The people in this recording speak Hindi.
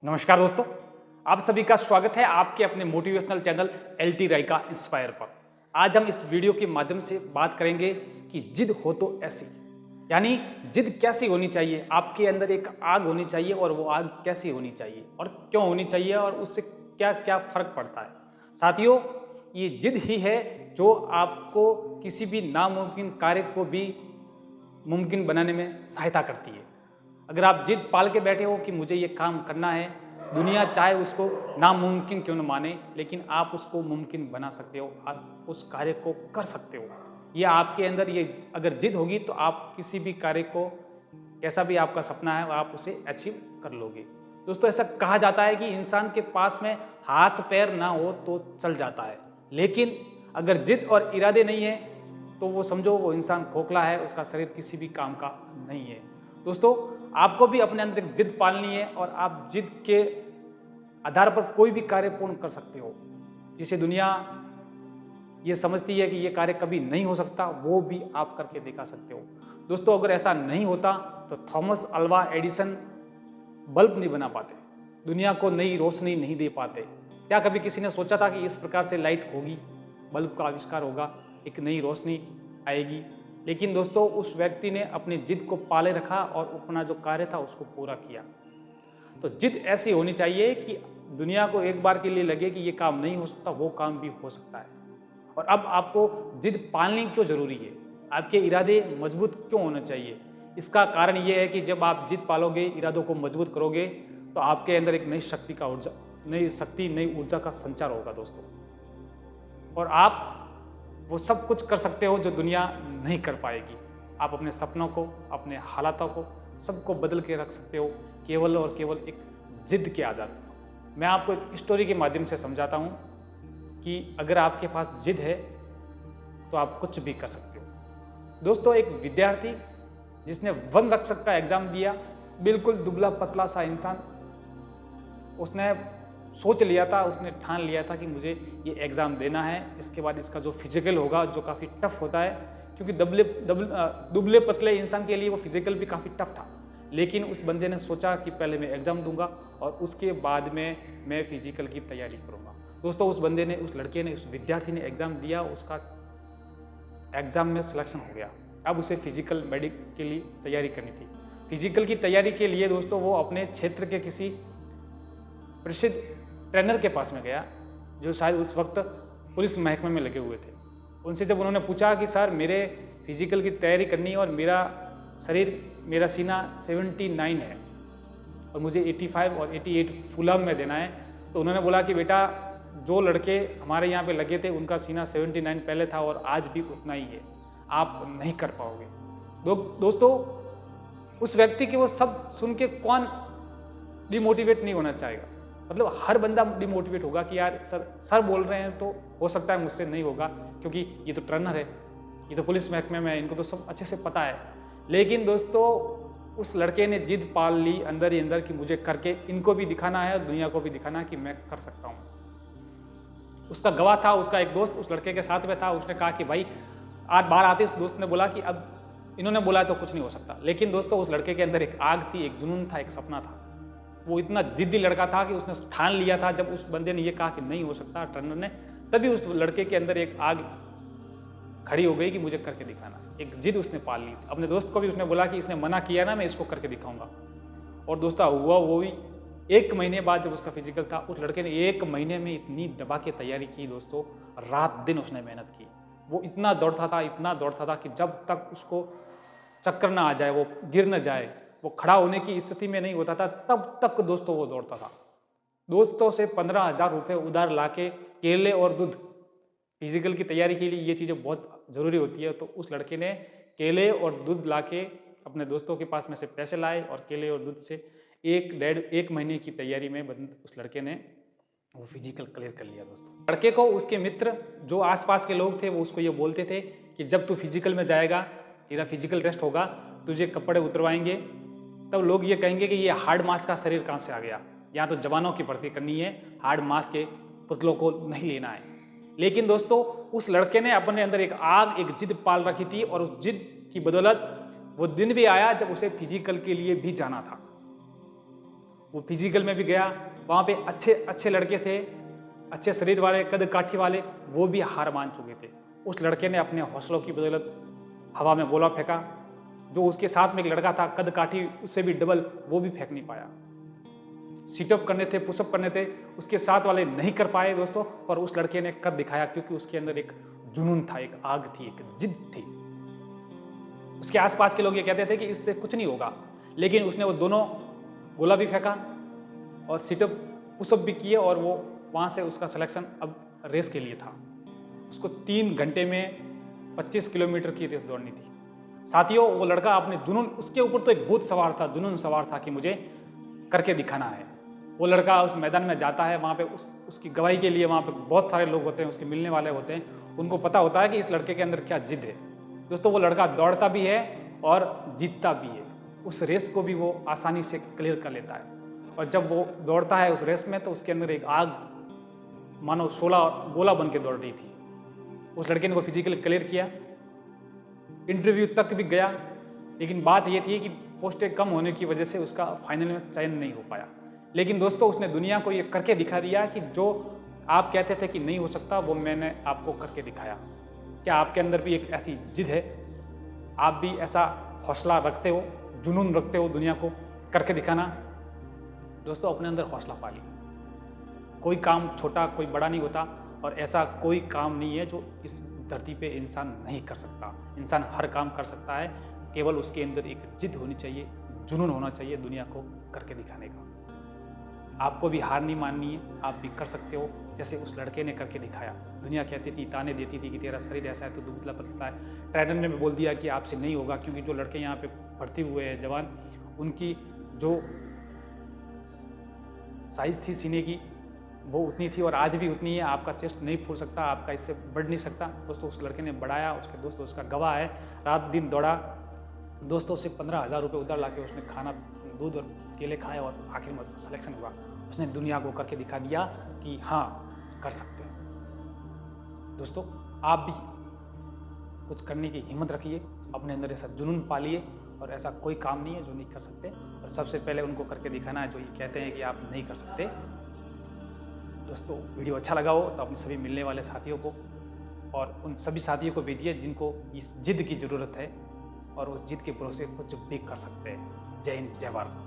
नमस्कार दोस्तों, आप सभी का स्वागत है आपके अपने motivational channel LT Raika inspire पर। आज हम इस वीडियो के माध्यम से बात करेंगे कि जिद हो तो ऐसी, यानी जिद कैसी होनी चाहिए। आपके अंदर एक आग होनी चाहिए और वो आग कैसी होनी चाहिए और क्यों होनी चाहिए और उससे क्या क्या फर्क पड़ता है। साथियों, ये जिद ही है जो आपको किसी भी नामुमकिन कार्य को भी मुमकिन बनाने में सहायता करती है। अगर आप जिद पाल के बैठे हो कि मुझे ये काम करना है, दुनिया चाहे उसको नामुमकिन क्यों न माने, लेकिन आप उसको मुमकिन बना सकते हो, आप उस कार्य को कर सकते हो। ये आपके अंदर ये अगर जिद होगी तो आप किसी भी कार्य को, कैसा भी आपका सपना है, आप उसे अचीव कर लोगे। दोस्तों, ऐसा कहा जाता है कि इंसान के पास में हाथ पैर ना हो तो चल जाता है, लेकिन अगर जिद और इरादे नहीं है तो वो समझो वो इंसान खोखला है, उसका शरीर किसी भी काम का नहीं है। दोस्तों, आपको भी अपने अंदर एक जिद पालनी है और आप जिद के आधार पर कोई भी कार्य पूर्ण कर सकते हो। जिसे दुनिया ये समझती है कि ये कार्य कभी नहीं हो सकता, वो भी आप करके दिखा सकते हो। दोस्तों, अगर ऐसा नहीं होता तो थॉमस अल्वा एडिसन बल्ब नहीं बना पाते, दुनिया को नई रोशनी नहीं दे पाते। क्या कभी किसी ने सोचा था कि इस प्रकार से लाइट होगी, बल्ब का आविष्कार होगा, एक नई रोशनी आएगी? लेकिन दोस्तों, उस व्यक्ति ने अपनी जिद को पाले रखा और अपना जो कार्य था उसको पूरा किया। तो जिद ऐसी होनी चाहिए कि दुनिया को एक बार के लिए लगे कि ये काम नहीं हो सकता, वो काम भी हो सकता है। और अब आपको जिद पालनी क्यों जरूरी है, आपके इरादे मजबूत क्यों होने चाहिए? इसका कारण ये है कि जब आप जिद पालोगे, इरादों को मजबूत करोगे, तो आपके अंदर एक नई शक्ति का ऊर्जा, नई ऊर्जा का संचार होगा दोस्तों। और आप वो सब कुछ कर सकते हो जो दुनिया नहीं कर पाएगी। आप अपने सपनों को, अपने हालातों को, सबको बदल के रख सकते हो, केवल और केवल एक जिद के आधार पर। मैं आपको एक स्टोरी के माध्यम से समझाता हूँ कि अगर आपके पास जिद है तो आप कुछ भी कर सकते हो। दोस्तों, एक विद्यार्थी जिसने वन रक्षक का एग्जाम दिया, बिल्कुल दुबला पतला सा इंसान, उसने सोच लिया था, उसने ठान लिया था कि मुझे ये एग्ज़ाम देना है। इसके बाद इसका जो फिजिकल होगा, जो काफ़ी टफ होता है, क्योंकि दुबले पतले इंसान के लिए वो फिजिकल भी काफ़ी टफ था। लेकिन उस बंदे ने सोचा कि पहले मैं एग्ज़ाम दूंगा और उसके बाद में मैं फिजिकल की तैयारी करूंगा। दोस्तों, उस बंदे ने, उस लड़के ने, उस विद्यार्थी ने एग्ज़ाम दिया, उसका एग्ज़ाम में सिलेक्शन हो गया। अब उसे फिजिकल मेडिकल के लिए तैयारी करनी थी। फिजिकल की तैयारी के लिए दोस्तों वो अपने क्षेत्र के किसी प्रसिद्ध ट्रेनर के पास में गया, जो शायद उस वक्त पुलिस महकमे में लगे हुए थे। उनसे जब उन्होंने पूछा कि सर, मेरे फिजिकल की तैयारी करनी है और मेरा सीना 79 है और मुझे 85 और 88 फुल आर्म में देना है, तो उन्होंने बोला कि बेटा, जो लड़के हमारे यहाँ पे लगे थे उनका सीना 79 पहले था और आज भी उतना ही है, आप नहीं कर पाओगे। दोस्तों, उस व्यक्ति के वो सब सुन के कौन डिमोटिवेट नहीं होना चाहेगा? मतलब हर बंदा डिमोटिवेट होगा कि यार सर बोल रहे हैं तो हो सकता है मुझसे नहीं होगा, क्योंकि ये तो ट्रेनर है, ये तो पुलिस महकमे में है, इनको तो सब अच्छे से पता है। लेकिन दोस्तों, उस लड़के ने जिद पाल ली अंदर ही अंदर कि मुझे करके इनको भी दिखाना है और दुनिया को भी दिखाना है कि मैं कर सकता हूँ। उसका गवाह था, उसका एक दोस्त उस लड़के के साथ में था। उसने कहा कि भाई, आज बाहर आते उस दोस्त ने बोला कि अब इन्होंने बोला तो कुछ नहीं हो सकता। लेकिन दोस्तों, उस लड़के के अंदर एक आग थी, एक जुनून था, एक सपना था। वो इतना जिद्दी लड़का था कि उसने ठान लिया था। जब उस बंदे ने ये कहा कि नहीं हो सकता, ट्रेनर ने, तभी उस लड़के के अंदर एक आग खड़ी हो गई कि मुझे करके दिखाना। एक जिद उसने पाल ली। अपने दोस्त को भी उसने बोला कि इसने मना किया ना, मैं इसको करके दिखाऊंगा। और दोस्तों, हुआ वो भी। 1 महीने बाद जब उसका फिजिकल था, उस लड़के ने 1 महीने में इतनी दबा के तैयारी की दोस्तों, रात दिन उसने मेहनत की। वो इतना दौड़ता था कि जब तक उसको चक्कर ना आ जाए, वो गिर न जाए, वो खड़ा होने की स्थिति में नहीं होता था, तब तक दोस्तों वो दौड़ता था। दोस्तों से 15,000 रुपये उधार लाके केले और दूध, फिजिकल की तैयारी के लिए ये चीज़ें बहुत ज़रूरी होती है। तो उस लड़के ने केले और दूध लाके अपने दोस्तों के पास में से पैसे लाए और केले और दूध से 1 महीने की तैयारी में उस लड़के ने वो फिजिकल क्लियर कर लिया। दोस्तों, लड़के को उसके मित्र, जो आसपास के लोग थे, वो उसको ये बोलते थे कि जब तू फिजिकल में जाएगा, तेरा फिजिकल टेस्ट होगा, तुझे कपड़े उतरवाएंगे, तब लोग ये कहेंगे कि ये हार्ड मास का शरीर कहाँ से आ गया, यहाँ तो जवानों की भर्ती करनी है, हार्ड मास के पुतलों को नहीं लेना है। लेकिन दोस्तों, उस लड़के ने अपने अंदर एक आग, एक जिद पाल रखी थी और उस जिद की बदौलत वो दिन भी आया जब उसे फिजिकल के लिए भी जाना था। वो फिजिकल में भी गया, वहाँ पे अच्छे अच्छे लड़के थे, अच्छे शरीर वाले, कद काठी वाले, वो भी हार मान चुके थे। उस लड़के ने अपने हौसलों की बदौलत हवा में गोला फेंका। जो उसके साथ में एक लड़का था कद काठी, उससे भी डबल, वो भी फेंक नहीं पाया। सीटअप करने थे, पुशअप करने थे, उसके साथ वाले नहीं कर पाए दोस्तों, पर उस लड़के ने कर दिखाया क्योंकि उसके अंदर एक जुनून था, एक आग थी, एक जिद थी। उसके आसपास के लोग ये कहते थे कि इससे कुछ नहीं होगा, लेकिन उसने वो दोनों गोला भी फेंका और सीटअप पुशअप भी किए और वो वहाँ से उसका सिलेक्शन अब रेस के लिए था। उसको 3 घंटे में 25 किलोमीटर की रेस दौड़नी थी। साथियों, वो लड़का अपने जुनून, उसके ऊपर तो एक भूत सवार था, जुनून सवार था कि मुझे करके दिखाना है। वो लड़का उस मैदान में जाता है, वहाँ पे उसकी गवाही के लिए वहाँ पे बहुत सारे लोग होते हैं, उसके मिलने वाले होते हैं। उनको पता होता है कि इस लड़के के अंदर क्या जिद है। दोस्तों, वो लड़का दौड़ता भी है और जीतता भी है। उस रेस को भी वो आसानी से क्लियर कर लेता है। और जब वो दौड़ता है उस रेस में, तो उसके अंदर एक आग मानो 16 गोला बन के दौड़ रही थी। उस लड़के ने वो फिजिकली क्लियर किया, इंटरव्यू तक भी गया, लेकिन बात ये थी कि पोस्टें कम होने की वजह से उसका फाइनल में चयन नहीं हो पाया। लेकिन दोस्तों, उसने दुनिया को ये करके दिखा दिया कि जो आप कहते थे कि नहीं हो सकता, वो मैंने आपको करके दिखाया। क्या आपके अंदर भी एक ऐसी जिद है? आप भी ऐसा हौसला रखते हो, जुनून रखते हो दुनिया को करके दिखाना? दोस्तों, अपने अंदर हौसला पालिए। कोई काम छोटा, कोई बड़ा नहीं होता, और ऐसा कोई काम नहीं है जो इस धरती पे इंसान नहीं कर सकता। इंसान हर काम कर सकता है, केवल उसके अंदर एक जिद होनी चाहिए, जुनून होना चाहिए दुनिया को करके दिखाने का। आपको भी हार नहीं माननी है, आप भी कर सकते हो, जैसे उस लड़के ने करके दिखाया। दुनिया कहती थी, ताने देती थी कि तेरा शरीर ऐसा है, तो दुबला पतला है। ट्रेनर ने भी बोल दिया कि आपसे नहीं होगा, क्योंकि जो लड़के यहाँ पे भर्ती हुए हैं जवान, उनकी जो साइज़ थी सीने की वो उतनी थी और आज भी उतनी है। आपका चेस्ट नहीं फूल सकता, आपका इससे बढ़ नहीं सकता। दोस्तों, उस लड़के ने बढ़ाया, उसके दोस्त उसका गवाह है, रात दिन दौड़ा, दोस्तों से 15,000 रुपये उधार लाके उसने खाना, दूध और केले खाए और आखिर में उसका सिलेक्शन हुआ। उसने दुनिया को करके दिखा दिया कि हाँ, कर सकते हैं। दोस्तों, आप भी कुछ करने की हिम्मत रखिए, अपने अंदर ऐसा जुनून पालिए, और ऐसा कोई काम नहीं है जो नहीं कर सकते, और सबसे पहले उनको करके दिखाना है जो ये कहते हैं कि आप नहीं कर सकते। दोस्तों, वीडियो अच्छा लगा हो तो अपने सभी मिलने वाले साथियों को और उन सभी साथियों को भेजिए जिनको इस जिद की ज़रूरत है और उस जिद के भरोसे कुछ भी कर सकते हैं। जय हिंद, जय भारत।